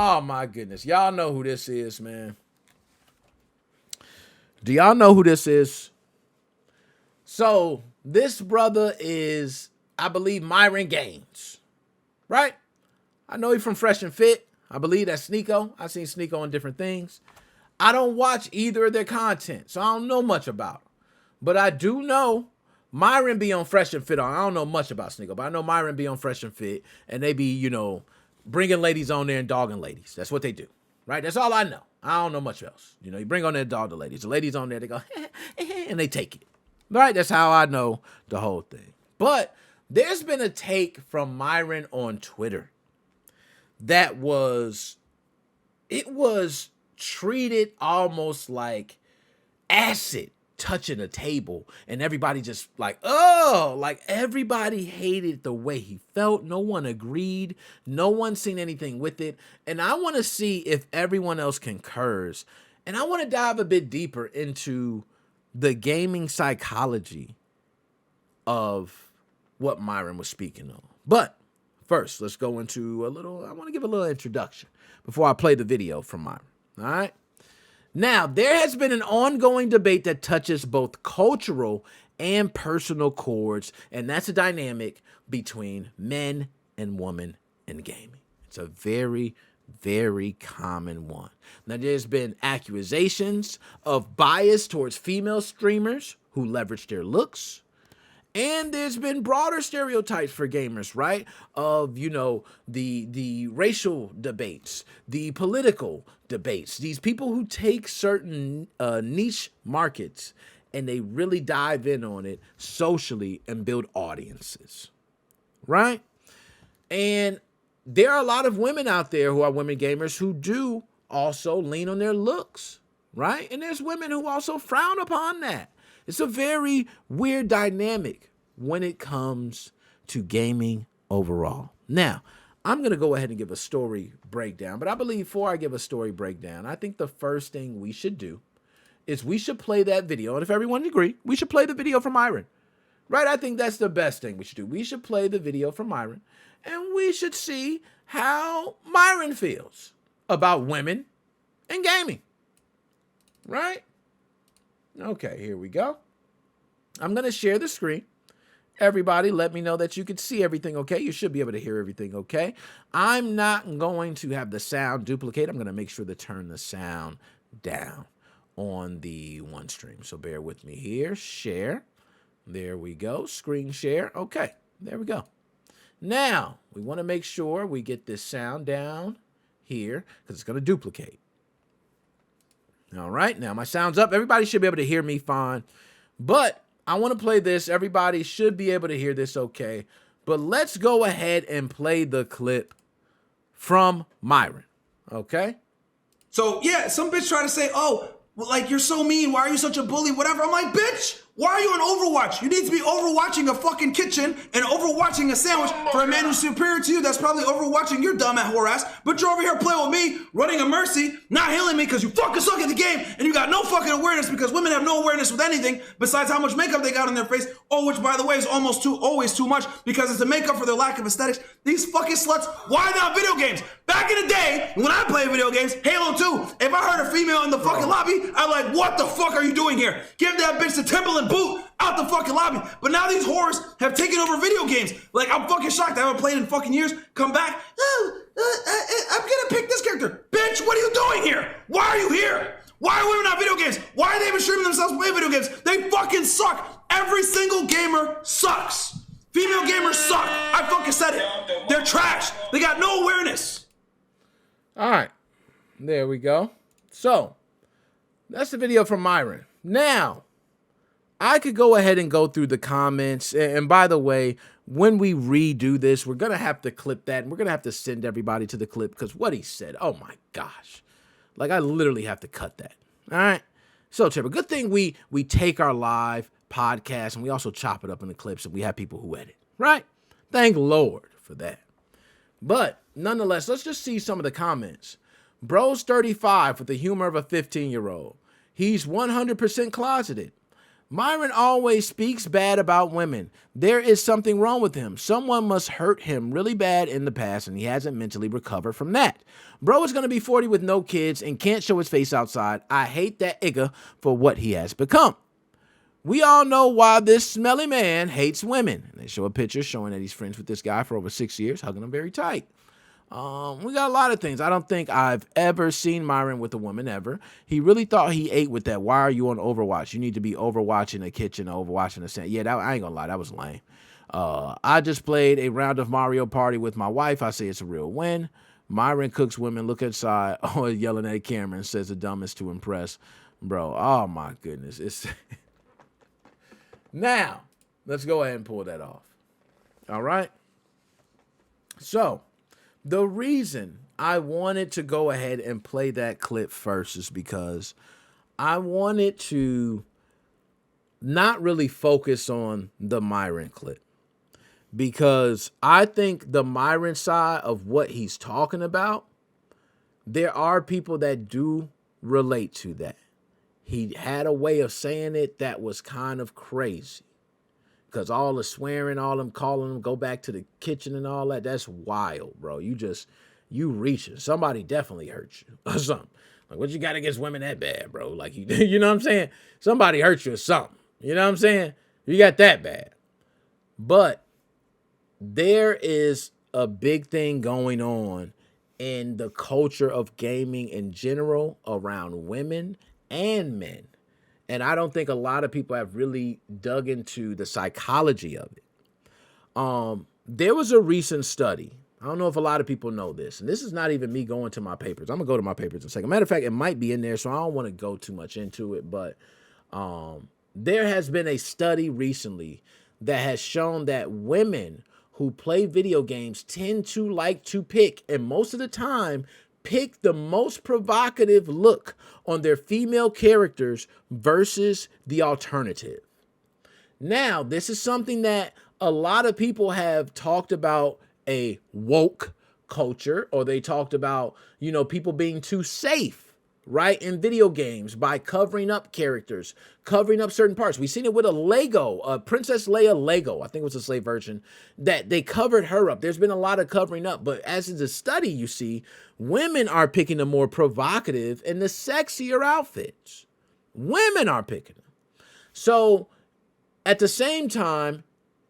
Oh my goodness. Y'all know who this is, man. Do y'all know who this is? So this brother is, I believe, Myron Gaines, right? I know he from Fresh and Fit. I believe that's Sneeko. I've seen Sneeko on different things. I don't watch either of their content, so I don't know much about them. But I do know Myron be on Fresh and Fit. I don't know much about Sneeko, but I know Myron be on Fresh and Fit, and they be, bringing ladies on there and dogging ladies. That's what they do, right? That's all I know. I don't know much else. You bring on there and dog the ladies. The ladies on there, they go, and they take it. Right? That's how I know the whole thing. But there's been a take from Myron on Twitter that was treated almost like acid touching a table, and everybody just like everybody hated the way he felt. No one agreed. No one seen anything with it. And I want to see if everyone else concurs. And I want to dive a bit deeper into the gaming psychology of what Myron was speaking on. But first, let's go into I want to give a little introduction before I play the video from Myron. All right. Now, there has been an ongoing debate that touches both cultural and personal chords, and that's a dynamic between men and women in gaming. It's a very, very common one. Now, there's been accusations of bias towards female streamers who leverage their looks. And there's been broader stereotypes for gamers, right? Of, the racial debates, the political debates, these people who take certain niche markets and they really dive in on it socially and build audiences, right? And there are a lot of women out there who are women gamers who do also lean on their looks, right? And there's women who also frown upon that. It's a very weird dynamic when it comes to gaming overall. Now, I'm going to go ahead and give a story breakdown, but I believe before I give a story breakdown, I think the first thing we should do is we should play that video. And if everyone agree, we should play the video from Myron, right? I think that's the best thing we should do. We should play the video from Myron, and we should see how Myron feels about women and gaming, right? Okay, here we go. I'm going to share the screen. Everybody, let me know that you can see everything okay. You should be able to hear everything okay. I'm not going to have the sound duplicate. I'm going to make sure to turn the sound down on the one stream. So bear with me here. Share. There we go. Screen share. Okay, there we go. Now, we want to make sure we get this sound down here because it's going to duplicate. All right, now my sound's up. Everybody should be able to hear me fine. But I want to play this. Everybody should be able to hear this okay. But let's go ahead and play the clip from Myron, okay? So, yeah, some bitch try to say, oh, well, like, you're so mean. Why are you such a bully? Whatever. I'm like, bitch, why are you on Overwatch? You need to be overwatching a fucking kitchen and overwatching a sandwich for a man who's superior to you. That's probably overwatching your dumb ass whore ass. But you're over here playing with me, running a mercy, not healing me because you fucking suck at the game and you got no fucking awareness because women have no awareness with anything besides how much makeup they got on their face. Oh, which by the way is always too much because it's the makeup for their lack of aesthetics. These fucking sluts, why not video games? Back in the day, when I played video games, Halo 2, if I heard a female in the fucking lobby, I'm like, what the fuck are you doing here? Give that bitch the Timberland boot out the fucking lobby. But now these whores have taken over video games. Like, I'm fucking shocked. I haven't played in fucking years. Come back. I'm gonna pick this character. Bitch, what are you doing here? Why are you here? Why are women on video games? Why are they even streaming themselves play video games? They fucking suck. Every single gamer sucks. Female gamers suck. I fucking said it. They're trash. They got no awareness. All right. There we go. So, that's the video from Myron. Now, I could go ahead and go through the comments. And by the way, when we redo this, we're going to have to clip that. And we're going to have to send everybody to the clip because what he said, oh my gosh. Like, I literally have to cut that. All right. So, Trevor, good thing we take our live podcast and we also chop it up in the clips and we have people who edit. Right? Thank Lord for that. But nonetheless, let's just see some of the comments. Bro's 35 with the humor of a 15-year-old. He's 100% closeted. Myron always speaks bad about women. There is something wrong with him. Someone must hurt him really bad in the past, and he hasn't mentally recovered from that. Bro is going to be 40 with no kids and can't show his face outside. I hate that nigga for what he has become. We all know why this smelly man hates women. And they show a picture showing that he's friends with this guy for over 6 years, hugging him very tight. We got a lot of things. I don't think I've ever seen Myron with a woman ever. He really thought he ate with that. Why are you on Overwatch? You need to be Overwatching the kitchen or Overwatching the sand. Yeah, I ain't gonna lie, that was lame. I just played a round of Mario Party with my wife. I say it's a real win. Myron cooks women, look inside, or yelling at the camera and says the dumbest to impress. Bro, oh my goodness. It's Now, let's go ahead and pull that off. All right? So, the reason I wanted to go ahead and play that clip first is because I wanted to not really focus on the Myron clip. Because I think the Myron side of what he's talking about, there are people that do relate to that. He had a way of saying it that was kind of crazy. Because all the swearing, all them calling them, go back to the kitchen and all that, that's wild, bro. You reaching. Somebody definitely hurt you or something. Like, what you got against women that bad, bro? Like, you know what I'm saying? Somebody hurt you or something. You know what I'm saying? You got that bad. But there is a big thing going on in the culture of gaming in general around women and men. And I don't think a lot of people have really dug into the psychology of it. There was a recent study. I don't know if a lot of people know this. And this is not even me going to my papers. I'm going to go to my papers in a second. Matter of fact, it might be in there, so I don't want to go too much into it. But there has been a study recently that has shown that women who play video games tend to like to pick, and most of the time, pick the most provocative look on their female characters versus the alternative. Now, this is something that a lot of people have talked about, a woke culture, or they talked about, people being too safe, right, in video games by covering up characters, covering up certain parts. We've seen it with a Princess Leia Lego, I think it was a slave version, that they covered her up. There's been a lot of covering up, but as in the study, you see, women are picking the more provocative and the sexier outfits. Women are picking them. So, at the same time,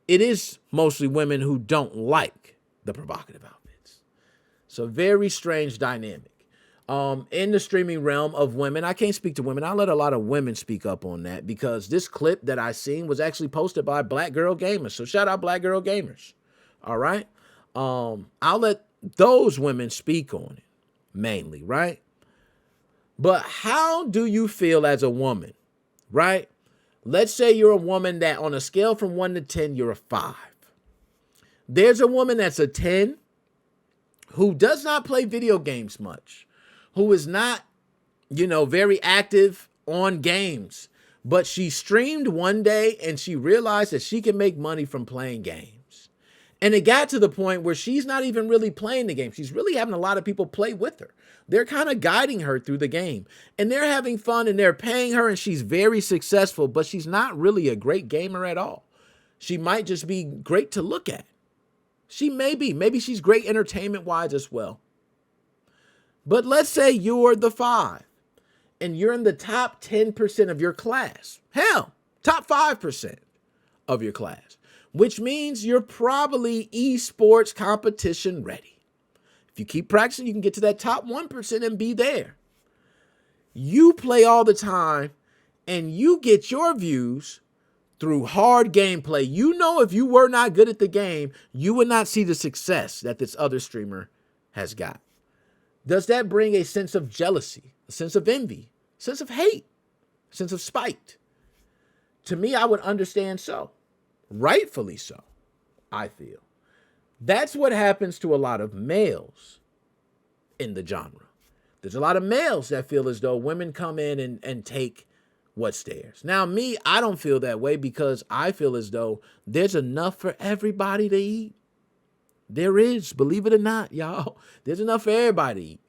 it is mostly women who don't like the provocative outfits. So, very strange dynamic. In the streaming realm of women, I can't speak to women. I'll let a lot of women speak up on that because this clip that I seen was actually posted by Black Girl Gamers. So shout out Black Girl Gamers. All right. I'll let those women speak on it mainly, right? But how do you feel as a woman, right? Let's say you're a woman that on a scale from 1 to 10, you're a 5. There's a woman that's a 10 who does not play video games much, who is not, very active on games, but she streamed one day and she realized that she can make money from playing games. And it got to the point where she's not even really playing the game. She's really having a lot of people play with her. They're kind of guiding her through the game and they're having fun and they're paying her and she's very successful, but she's not really a great gamer at all. She might just be great to look at. She may be. Maybe she's great entertainment-wise as well. But let's say you're the 5 and you're in the top 10% of your class. Hell, top 5% of your class, which means you're probably esports competition ready. If you keep practicing, you can get to that top 1% and be there. You play all the time and you get your views through hard gameplay. If you were not good at the game, you would not see the success that this other streamer has got. Does that bring a sense of jealousy, a sense of envy, a sense of hate, a sense of spite? To me, I would understand so. Rightfully so, I feel. That's what happens to a lot of males in the genre. There's a lot of males that feel as though women come in and take what's theirs. Now, me, I don't feel that way because I feel as though there's enough for everybody to eat. There is, believe it or not, y'all. There's enough for everybody to eat.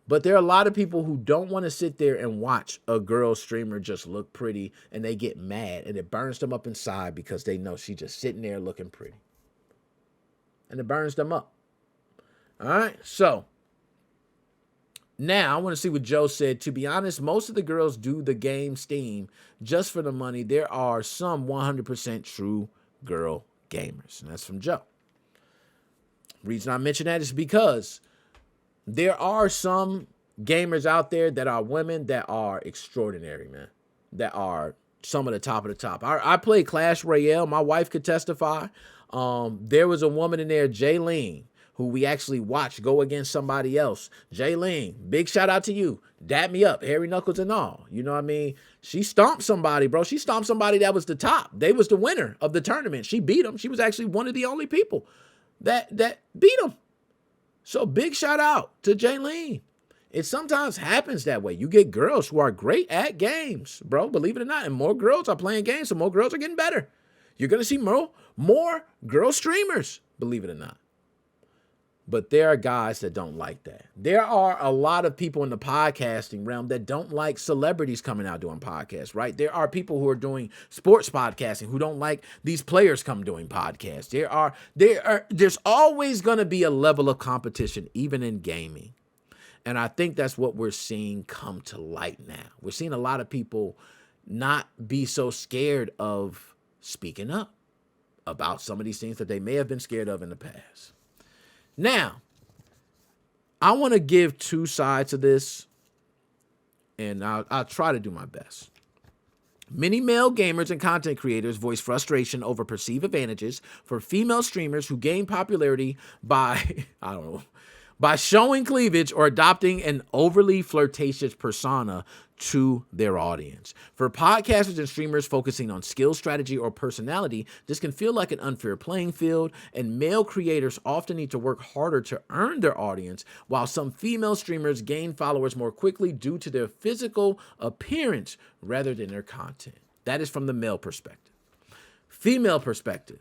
But there are a lot of people who don't want to sit there and watch a girl streamer just look pretty, and they get mad and it burns them up inside because they know she's just sitting there looking pretty. And it burns them up. All right. So now I want to see what Joe said. To be honest, most of the girls do the game Steam just for the money. There are some 100% true girl gamers. And that's from Joe. Reason I mention that is because there are some gamers out there that are women that are extraordinary, man. That are some of the top. I play Clash Royale. My wife could testify. There was a woman in there, Jaylene, who we actually watched go against somebody else. Jaylene, big shout out to you. Dap me up, hairy knuckles and all. You know what I mean? She stomped somebody, bro. She stomped somebody that was the top. They was the winner of the tournament. She beat them. She was actually one of the only people that beat them. So big shout out to Jaylene. It sometimes happens that way. You get girls who are great at games, bro, believe it or not. And more girls are playing games, so more girls are getting better. You're going to see more girl streamers, believe it or not. But there are guys that don't like that. There are a lot of people in the podcasting realm that don't like celebrities coming out doing podcasts, right? There are people who are doing sports podcasting who don't like these players come doing podcasts. There's always going to be a level of competition, even in gaming. And I think that's what we're seeing come to light now. We're seeing a lot of people not be so scared of speaking up about some of these things that they may have been scared of in the past. Now, I want to give two sides to this, and I'll try to do my best. Many male gamers and content creators voice frustration over perceived advantages for female streamers who gain popularity by, by showing cleavage or adopting an overly flirtatious persona to their audience. For podcasters and streamers focusing on skill, strategy, or personality, this can feel like an unfair playing field, and male creators often need to work harder to earn their audience, while some female streamers gain followers more quickly due to their physical appearance rather than their content. That is from the male perspective. Female perspective.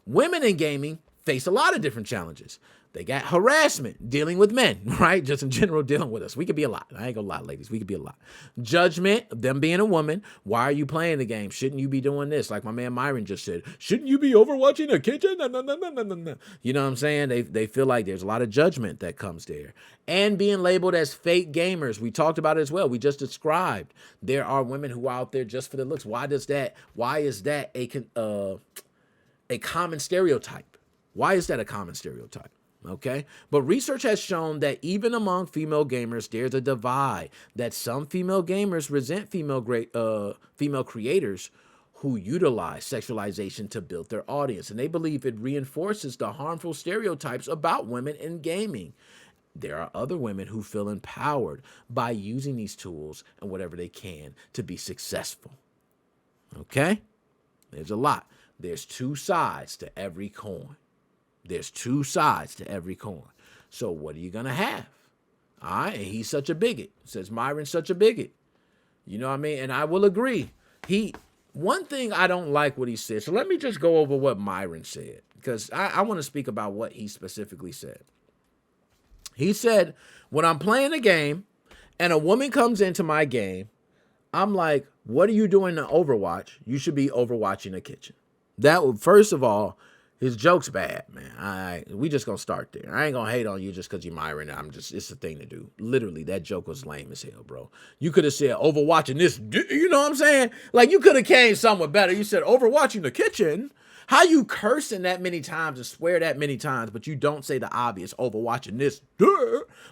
Women in gaming face a lot of different challenges. They got harassment, dealing with men, right? Just in general, dealing with us. We could be a lot. I ain't gonna lie, ladies. We could be a lot. Judgment, them being a woman. Why are you playing the game? Shouldn't you be doing this? Like my man Myron just said, shouldn't you be overwatching the kitchen? No. You know what I'm saying? They feel like there's a lot of judgment that comes there. And being labeled as fake gamers. We talked about it as well. We just described. There are women who are out there just for the looks. Why is that a common stereotype? Why is that a common stereotype? Okay, but research has shown that even among female gamers, there's a divide, that some female gamers resent female creators who utilize sexualization to build their audience, and they believe it reinforces the harmful stereotypes about women in gaming. There are other women who feel empowered by using these tools and whatever they can to be successful. Okay, there's a lot. There's two sides to every coin. There's two sides to every coin. So what are you going to have? All right. And he's such a bigot. Says Myron's such a bigot. You know what I mean? And I will agree. One thing I don't like what he said. So let me just go over what Myron said, because I want to speak about what he specifically said. He said, when I'm playing a game and a woman comes into my game, I'm like, what are you doing in Overwatch? You should be overwatching the kitchen. That would, first of all, his joke's bad, man. We just gonna start there. I ain't gonna hate on you just because you're Myron. It's a thing to do. Literally, that joke was lame as hell, bro. You could have said overwatching this, you know what I'm saying? Like, you could have came somewhere better. You said overwatching the kitchen. How you cursing that many times and swear that many times, but you don't say the obvious, overwatching this,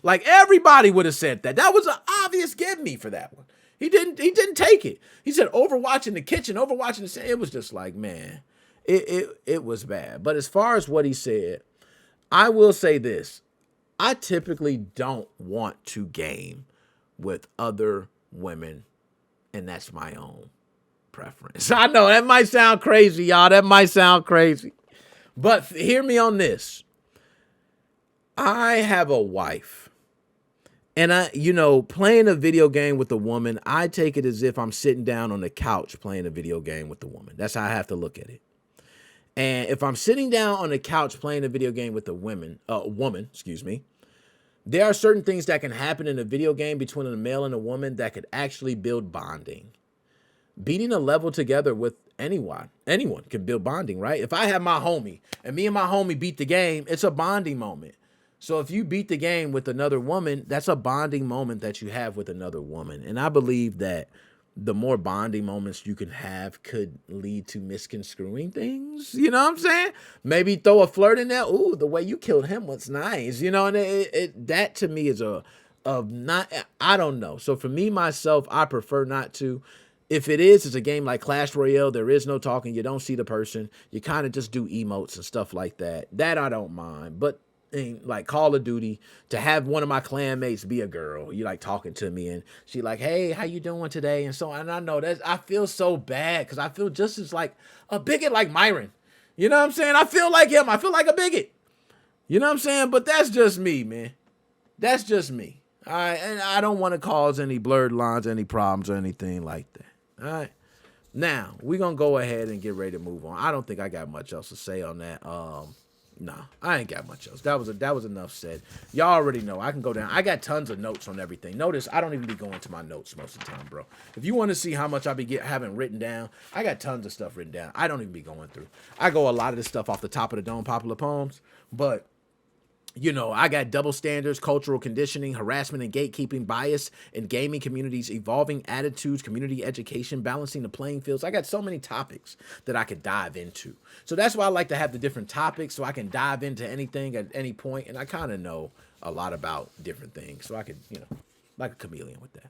like everybody would have said that. That was an obvious give me for that one. He didn't take it. He said overwatching the kitchen, overwatching the, it was just like, man. It was bad. But as far as what he said, I will say this. I typically don't want to game with other women, and that's my own preference. I know that might sound crazy, y'all. That might sound crazy. But hear me on this. I have a wife. And playing a video game with a woman, I take it as if I'm sitting down on the couch playing a video game with a woman. That's how I have to look at it. And if I'm sitting down on the couch playing a video game with a woman, There are certain things that can happen in a video game between a male and a woman that could actually build bonding. Beating a level together with anyone can build bonding, right? If I have my homie and me and my homie beat the game, it's a bonding moment. So if you beat the game with another woman, that's a bonding moment that you have with another woman. And I believe that the more bonding moments you can have could lead to misconstruing things. You know what I'm saying? Maybe throw a flirt in there. Ooh, the way you killed him was nice. You know, and that to me is not, I don't know. So for me, myself, I prefer not to. If it is, it's a game like Clash Royale. There is no talking. You don't see the person. You kind of just do emotes and stuff like that. That I don't mind. But like Call of Duty, to have one of my clanmates be a girl, you like talking to me and she like, hey, how you doing today? And so, and I know that I feel so bad because I feel just as like a bigot like Myron. You know what I'm saying? I feel like him. I feel like a bigot. You know what I'm saying? But that's just me, man. That's just me. All right. And I don't want to cause any blurred lines, any problems or anything like that. All right. Now, we're going to go ahead and get ready to move on. I don't think I got much else to say on that. Nah, I ain't got much else. That was enough said. Y'all already know. I can go down. I got tons of notes on everything. Notice I don't even be going to my notes most of the time, bro. If you want to see how much I be having written down, I got tons of stuff written down. I don't even be going through. I go a lot of this stuff off the top of the dome, popular poems, but you know, I got double standards, cultural conditioning, harassment and gatekeeping, bias in gaming communities, evolving attitudes, community education, balancing the playing fields. I got so many topics that I could dive into. So that's why I like to have the different topics so I can dive into anything at any point. And I kind of know a lot about different things. So I could, you know, like a chameleon with that.